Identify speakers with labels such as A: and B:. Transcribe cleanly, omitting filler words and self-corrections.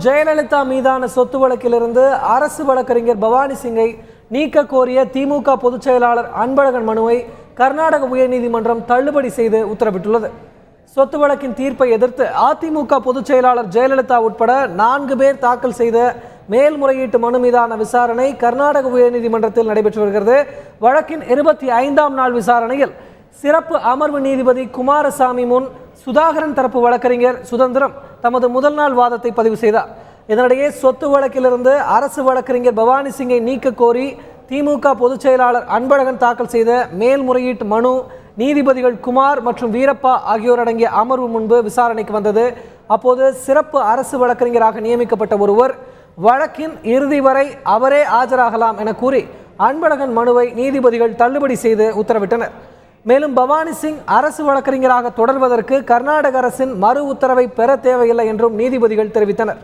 A: ஜெயலலிதா மீதான சொத்து வழக்கிலிருந்து அரசு வழக்கறிஞர் பவானி சிங்கை நீக்க கோரிய திமுக பொதுச் செயலாளர் அன்பழகன் மனுவை கர்நாடக உயர்நீதிமன்றம் தள்ளுபடி செய்து உத்தரவிட்டுள்ளது. சொத்து வழக்கின் தீர்ப்பை எதிர்த்து அதிமுக பொதுச் செயலாளர் ஜெயலலிதா உட்பட 4 பேர் தாக்கல் செய்த மேல்முறையீட்டு மனு மீதான விசாரணை கர்நாடக உயர்நீதிமன்றத்தில் நடைபெற்று வருகிறது. வழக்கின் 25ஆம் நாள் விசாரணையில் சிறப்பு அமர்வு நீதிபதி குமாரசாமி முன் சுதாகரன் தரப்பு வழக்கறிஞர் சுதந்திரம் தமது முதல் நாள் வாதத்தை பதிவு செய்தார். இதனிடையே சொத்து வழக்கிலிருந்து அரசு வழக்கறிஞர் பவானி சிங்கை நீக்க கோரி திமுக பொதுச் செயலாளர் அன்பழகன் தாக்கல் செய்த மேல்முறையீட்டு மனு நீதிபதிகள் குமார் மற்றும் வீரப்பா ஆகியோர் அடங்கிய அமர்வு முன்பு விசாரணைக்கு வந்தது. அப்போது சிறப்பு அரசு வழக்கறிஞராக நியமிக்கப்பட்ட ஒருவர் வழக்கின் இறுதி வரை அவரே ஆஜராகலாம் என கூறி அன்பழகன் மனுவை நீதிபதிகள் தள்ளுபடி செய்து உத்தரவிட்டனர். மேலும் பவானி சிங் அரசு வழக்கறிஞராக தொடர்வதற்கு கர்நாடக அரசின் மறு உத்தரவை பெற தேவையில்லை என்றும் நீதிபதிகள் தெரிவித்தனர்.